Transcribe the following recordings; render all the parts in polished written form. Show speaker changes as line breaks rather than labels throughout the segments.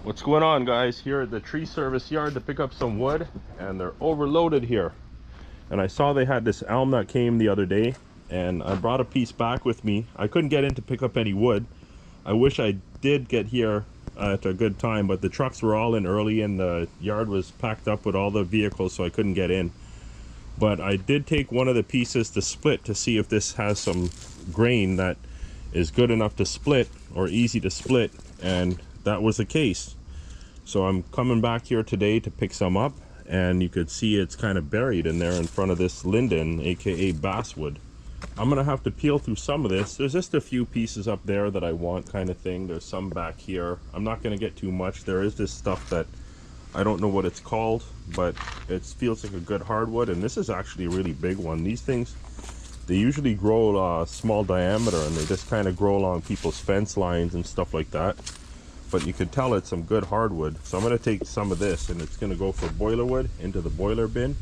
What's going on, guys? Here at the tree service yard to pick up some wood, and they're overloaded here. And I saw they had this elm that came the other day, and I brought a piece back with me. I couldn't get in to pick up any wood. I wish I did get here at a good time, but the trucks were all in early and the yard was packed up with all the vehicles, so I couldn't get in. But I did take one of the pieces to split to see if this has some grain that is good enough to split or easy to split, and that was the case. So I'm coming back here today to pick some up, and you could see it's kind of buried in there in front of this linden, aka basswood. I'm gonna have to peel through some of this. There's just a few pieces up there that I want, kind of thing. There's some back here. I'm not gonna get too much. There is this stuff that I don't know what it's called, but it feels like a good hardwood, and this is actually a really big one. These things, they usually grow small diameter, and they just kind of grow along people's fence lines and stuff like that. But you can tell it's some good hardwood. So I'm going to take some of this, and it's going to go for boiler wood into the boiler bin.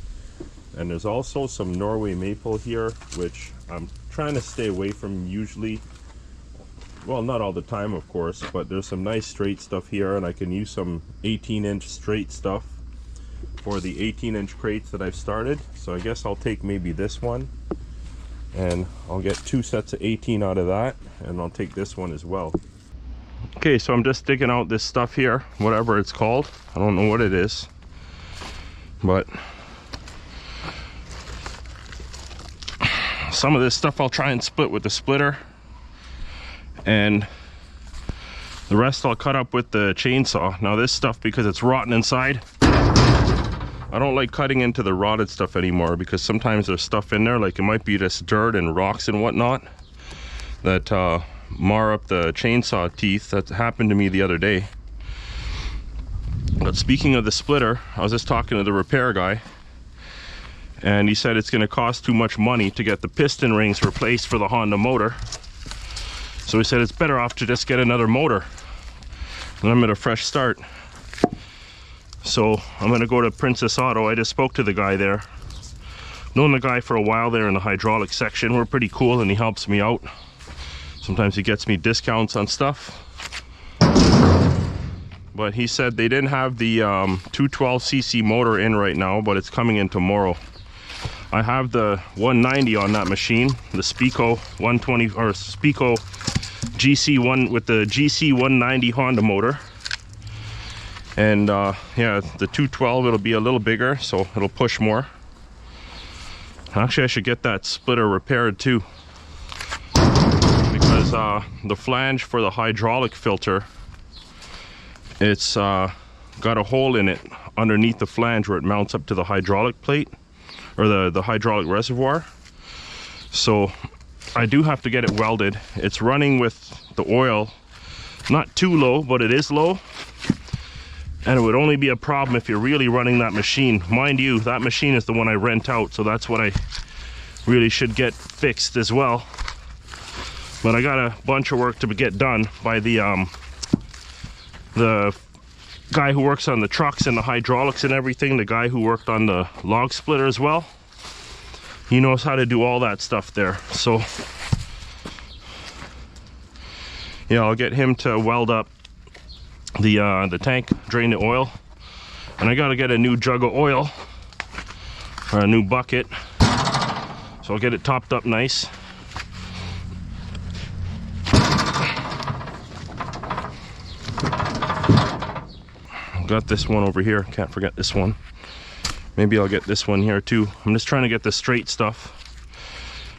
And there's also some Norway maple here, which I'm trying to stay away from usually. Well, not all the time, of course, but there's some nice straight stuff here, and I can use some 18-inch straight stuff for the 18-inch crates that I've started. So I guess I'll take maybe this one, and I'll get 2 sets of 18 out of that, and I'll take this one as well. Okay, so I'm just digging out this stuff here, whatever it's called. I don't know what it is, but some of this stuff I'll try and split with the splitter, and the rest I'll cut up with the chainsaw. Now this stuff, because it's rotten inside, I don't like cutting into the rotted stuff anymore, because sometimes there's stuff in there, like it might be just dirt and rocks and whatnot, that mar up the chainsaw teeth. That happened to me the other day. But speaking of the splitter, I was just talking to the repair guy, and he said it's going to cost too much money to get the piston rings replaced for the Honda motor. So he said it's better off to just get another motor, and I'm at a fresh start. So I'm going to go to Princess Auto. I just spoke to the guy there. Known the guy for a while there in the hydraulic section. We're pretty cool, and he helps me out. Sometimes he gets me discounts on stuff. But he said they didn't have the 212cc motor in right now, but it's coming in tomorrow. I have the 190 on that machine, the Spico 120 or Spico GC1 with the GC 190 Honda motor. And yeah, the 212, it'll be a little bigger, so it'll push more. Actually, I should get that splitter repaired too, because the flange for the hydraulic filter, it's got a hole in it underneath the flange where it mounts up to the hydraulic plate, or the hydraulic reservoir. So I do have to get it welded. It's running with the oil not too low, but it is low, and it would only be a problem if you're really running that machine. Mind you, that machine is the one I rent out, so that's what I really should get fixed as well. But I got a bunch of work to get done by the guy who works on the trucks and the hydraulics and everything, the guy who worked on the log splitter as well. He knows how to do all that stuff there. So yeah, I'll get him to weld up the tank, drain the oil, and I gotta get a new jug of oil, or a new bucket, so I'll get it topped up nice. Got this one over here, can't forget this one. Maybe I'll get this one here too. I'm just trying to get the straight stuff,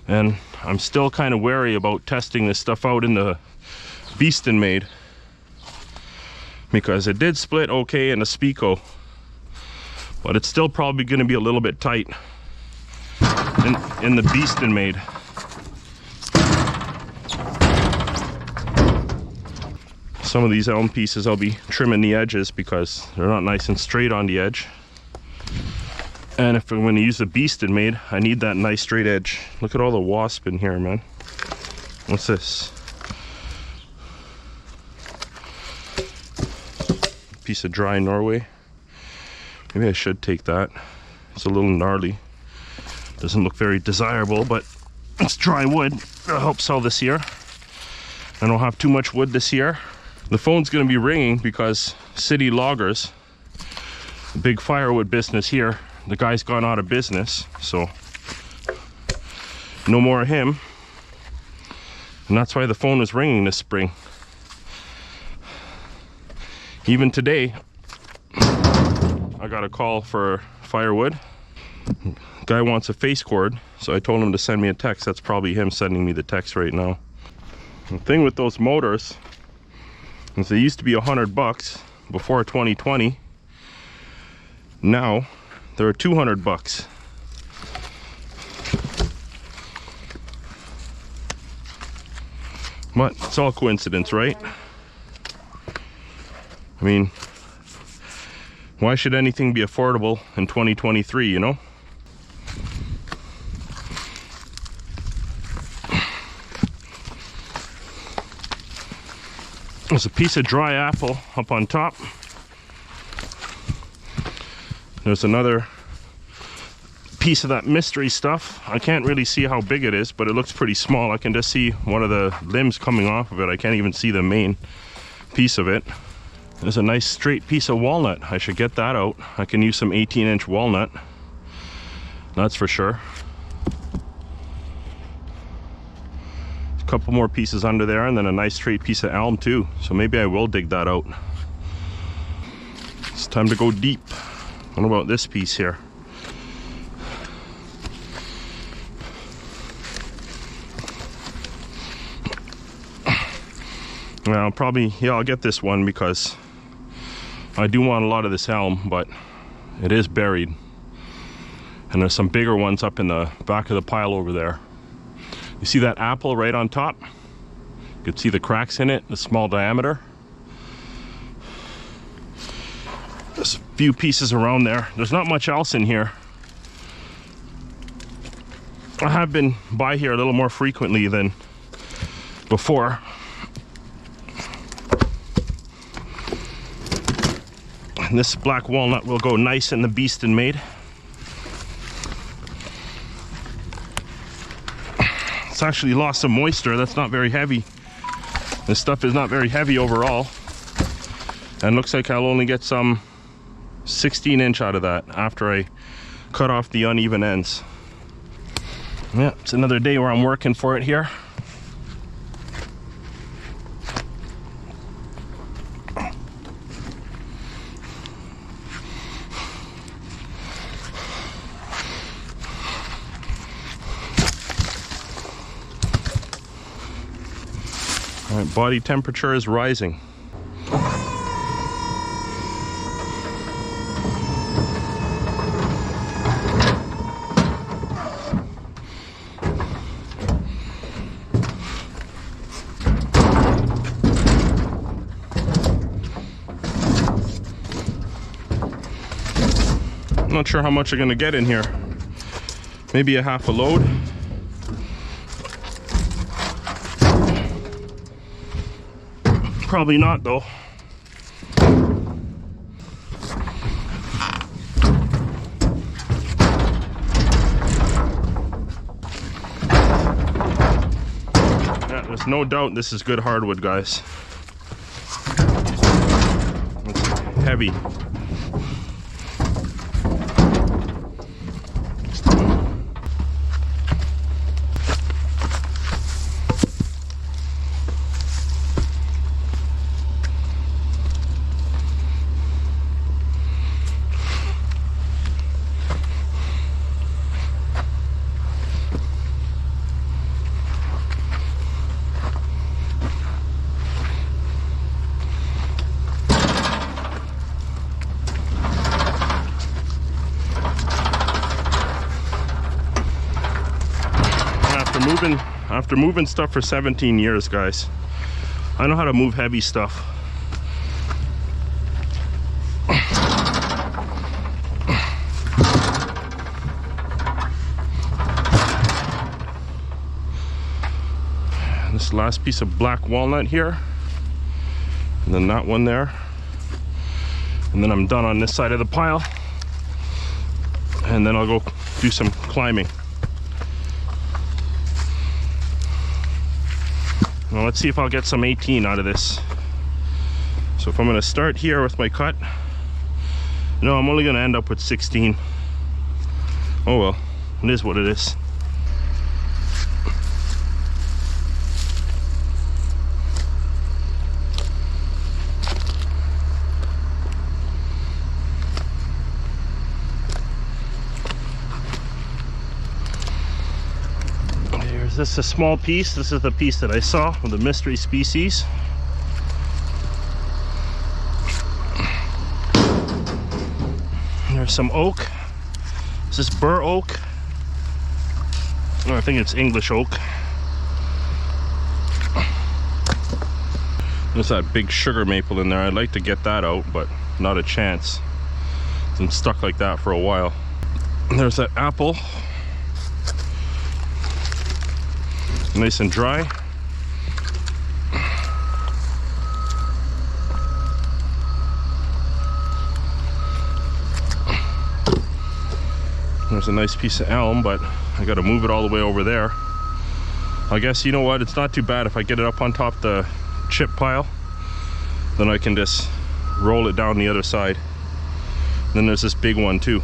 and I'm still kind of wary about testing this stuff out in the Beast and Made, because it did split okay in the Spico, but it's still probably going to be a little bit tight in the Beast and Made. Some of these elm pieces I'll be trimming the edges because they're not nice and straight on the edge. And if I'm going to use the Beast and Made, I need that nice straight edge. Look at all the wasp in here, man. What's this? Piece of dry Norway. Maybe I should take that. It's a little gnarly. Doesn't look very desirable, but it's dry wood. That'll help sell this year. I don't have too much wood this year. The phone's gonna be ringing because City Loggers, the big firewood business here, the guy's gone out of business, so no more of him. And that's why the phone was ringing this spring. Even today, I got a call for firewood. Guy wants a face cord, so I told him to send me a text. That's probably him sending me the text right now. The thing with those motors is they used to be $100 before 2020. Now they're $200. But it's all coincidence, right? I mean, why should anything be affordable in 2023, you know? There's a piece of dry apple up on top. There's another piece of that mystery stuff. I can't really see how big it is, but it looks pretty small. I can just see one of the limbs coming off of it. I can't even see the main piece of it. There's a nice straight piece of walnut. I should get that out. I can use some 18-inch walnut. That's for sure. A couple more pieces under there, and then a nice straight piece of elm too. So maybe I will dig that out. It's time to go deep. What about this piece here? Well, probably, yeah, I'll get this one because I do want a lot of this elm, but it is buried. And there's some bigger ones up in the back of the pile over there. You see that apple right on top? You can see the cracks in it, the small diameter. There's a few pieces around there. There's not much else in here. I have been by here a little more frequently than before. And this black walnut will go nice in the Beast and Maid. It's actually lost some moisture. That's not very heavy. This stuff is not very heavy overall. And looks like I'll only get some 16-inch out of that after I cut off the uneven ends. Yeah, it's another day where I'm working for it here. All right, body temperature is rising. I'm not sure how much I'm gonna get in here. Maybe a half a load. Probably not though. Yeah, there's no doubt this is good hardwood, guys. It's heavy. After moving stuff for 17 years, guys, I know how to move heavy stuff. This last piece of black walnut here, and then that one there, and then I'm done on this side of the pile, and then I'll go do some climbing. Well, let's see if I'll get some 18 out of this. So if I'm gonna start here with my cut, no, I'm only gonna end up with 16. Oh well, it is what it is. This is a small piece. This is the piece that I saw of the mystery species. There's some oak. Is this bur oak? No, I think it's English oak. There's that big sugar maple in there. I'd like to get that out, but not a chance. I'm stuck like that for a while. There's that apple. Nice and dry. There's a nice piece of elm, but I gotta move it all the way over there. I guess, you know what, it's not too bad if I get it up on top the chip pile, then I can just roll it down the other side. Then there's this big one too.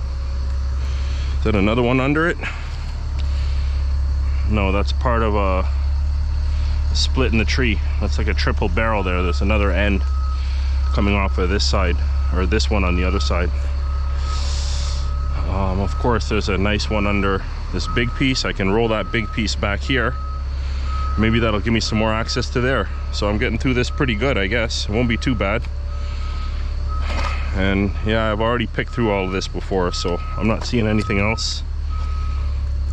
Is that another one under it? No, that's part of a split in the tree. That's like a triple barrel there. There's another end coming off of this side, or this one on the other side. Of course, there's a nice one under this big piece. I can roll that big piece back here. Maybe that'll give me some more access to there. So I'm getting through this pretty good, I guess. It won't be too bad. And yeah, I've already picked through all of this before, so I'm not seeing anything else.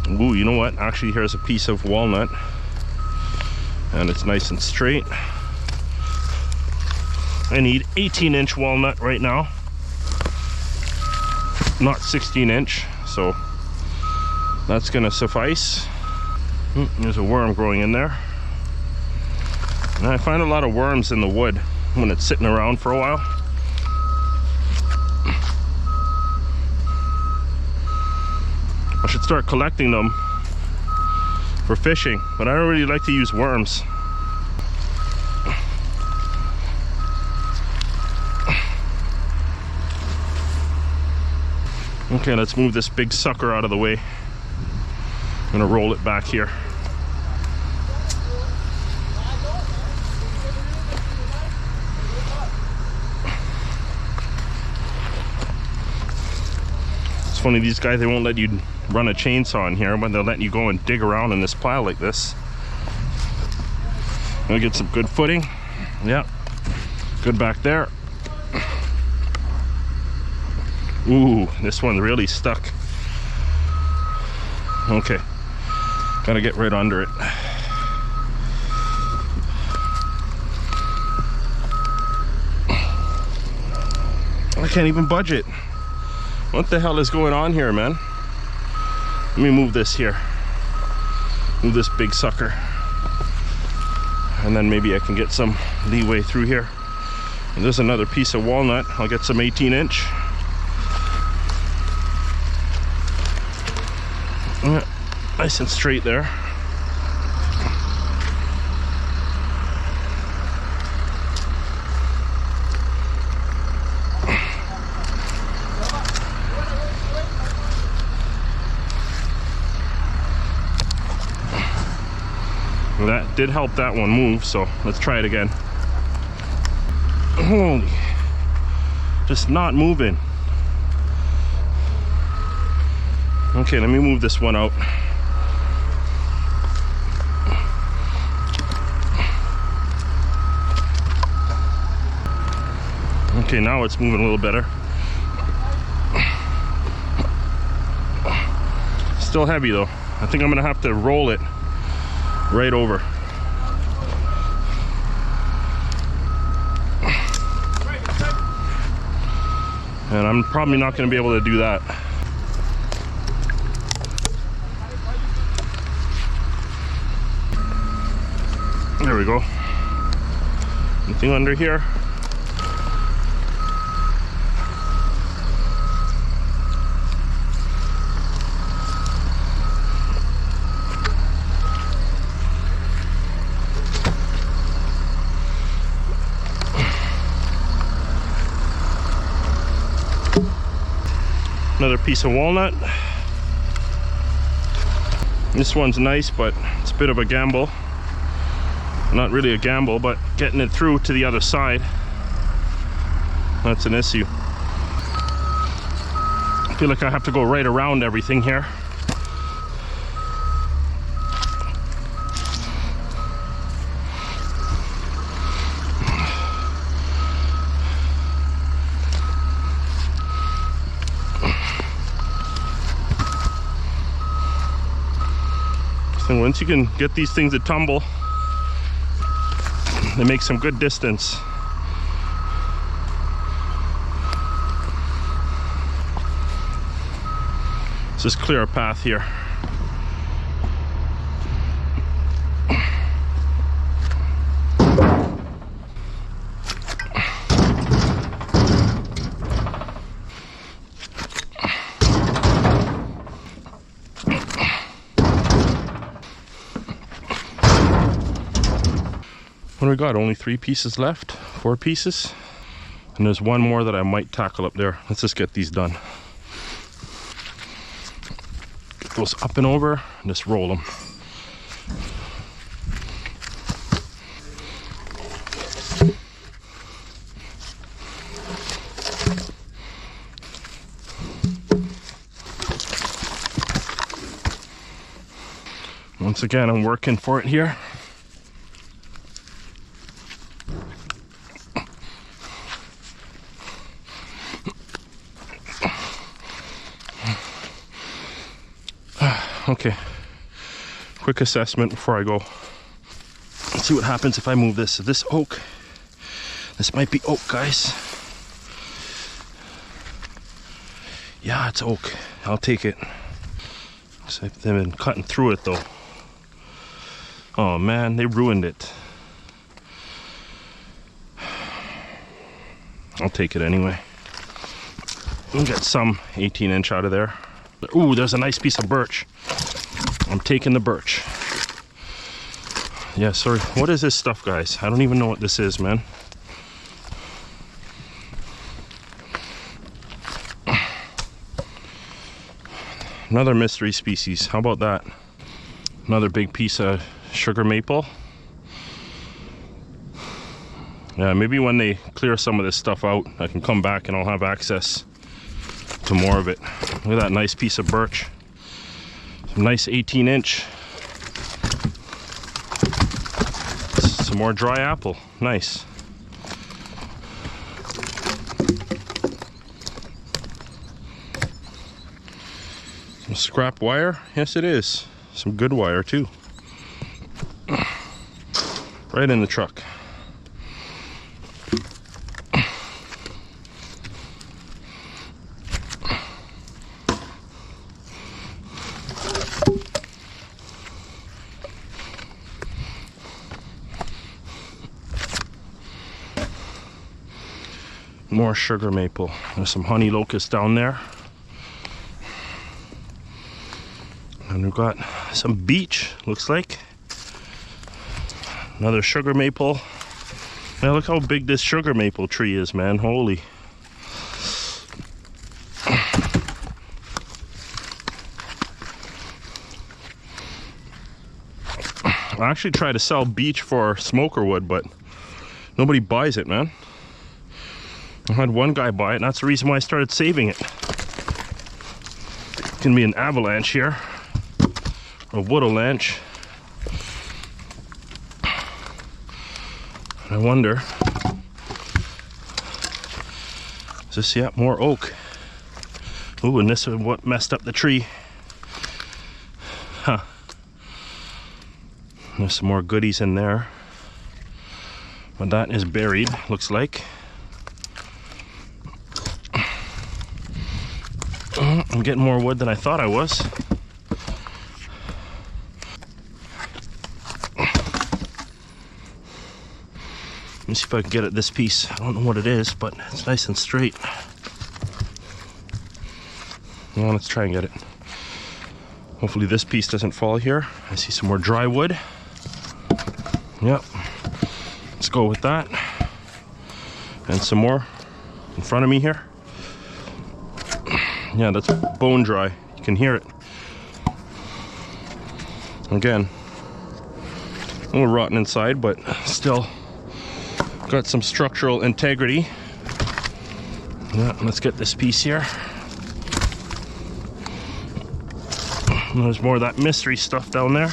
Ooh, you know what? Actually, here's a piece of walnut, and it's nice and straight. I need 18-inch walnut right now, not 16-inch, so that's gonna suffice. There's a worm growing in there, and I find a lot of worms in the wood when it's sitting around for a while. I should start collecting them for fishing, but I don't really like to use worms. Okay, let's move this big sucker out of the way. I'm gonna roll it back here. It's funny, these guys, they won't let you run a chainsaw in here, but they'll let you go and dig around in this pile like this. Gonna get some good footing. Yeah, good back there. Ooh, this one really stuck. Okay, gotta get right under it. I can't even budge it. What the hell is going on here, man? Let me move this here. Move this big sucker. And then maybe I can get some leeway through here. And there's another piece of walnut. I'll get some 18-inch. Nice and straight there. That did help that one move, so let's try it again. Holy, just not moving. Okay, let me move this one out. Okay, now it's moving a little better. Still heavy though. I think I'm gonna have to roll it right over. And I'm probably not gonna be able to do that. There we go. Anything under here? Another piece of walnut. This one's nice, but it's a bit of a gamble. Not really a gamble, but getting it through to the other side, that's an issue. I feel like I have to go right around everything here. And once you can get these things to tumble, they make some good distance. Let's just clear a path here. What do we got? Only 3 pieces left? 4 pieces? And there's one more that I might tackle up there. Let's just get these done. Get those up and over and just roll them. Once again, I'm working for it here. Okay, quick assessment before I go. Let's see what happens if I move this. So this oak, this might be oak, guys. Yeah, it's oak. I'll take it. Looks like they've been cutting through it though. Oh man, they ruined it. I'll take it anyway. We'll get some 18-inch out of there. Ooh, there's a nice piece of birch. I'm taking the birch. Yeah, sorry. What is this stuff, guys? I don't even know what this is, man. Another mystery species. How about that? Another big piece of sugar maple. Yeah, maybe when they clear some of this stuff out, I can come back and I'll have access to more of it. Look at that nice piece of birch. Some nice 18-inch. Some more dry apple. Nice. Some scrap wire. Yes, it is. Some good wire too. Right in the truck. More sugar maple. There's some honey locust down there. And we've got some beech, looks like. Another sugar maple. Now look how big this sugar maple tree is, man. Holy. I actually try to sell beech for smoker wood, but nobody buys it, man. I had one guy buy it, and that's the reason why I started saving it. It's gonna be an avalanche here, a wood avalanche. I wonder, is this, yeah, more oak. Ooh, and this is what messed up the tree. Huh. There's some more goodies in there. But that is buried, looks like. I'm getting more wood than I thought I was. Let me see if I can get at this piece. I don't know what it is, but it's nice and straight. Well, let's try and get it. Hopefully this piece doesn't fall here. I see some more dry wood. Yep. Let's go with that. And some more in front of me here. Yeah, that's bone dry. You can hear it. Again, a little rotten inside, but still got some structural integrity. Yeah, let's get this piece here. And there's more of that mystery stuff down there.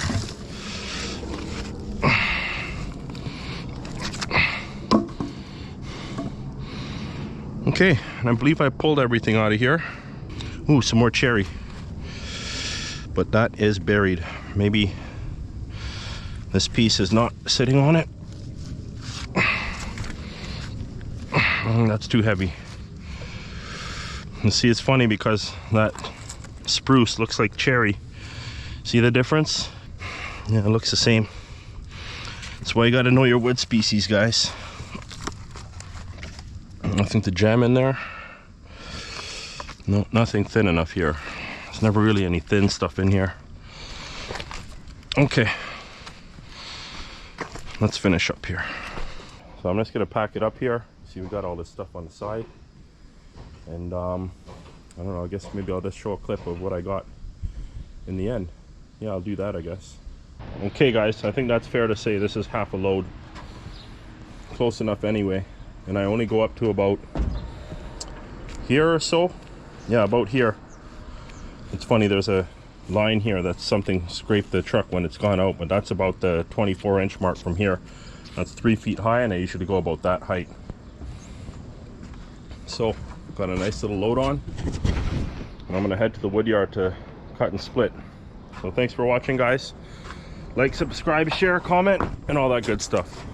Okay, and I believe I pulled everything out of here. Ooh, some more cherry. But that is buried. Maybe this piece is not sitting on it. That's too heavy. You see, it's funny because that spruce looks like cherry. See the difference? Yeah, it looks the same. That's why you gotta know your wood species, guys. Nothing to jam in there. No, nothing thin enough here. There's never really any thin stuff in here. Okay, let's finish up here. So I'm just gonna pack it up here. See, we got all this stuff on the side. And I don't know, I guess maybe I'll just show a clip of what I got in the end. Yeah, I'll do that, I guess. Okay guys, I think that's fair to say this is half a load. Close enough anyway. And I only go up to about here or so. Yeah, about here. It's funny, there's a line here that's something scraped the truck when it's gone out, but that's about the 24-inch mark from here. That's 3 feet high, and I usually go about that height. So, got a nice little load on. And I'm gonna head to the woodyard to cut and split. So thanks for watching, guys. Like, subscribe, share, comment, and all that good stuff.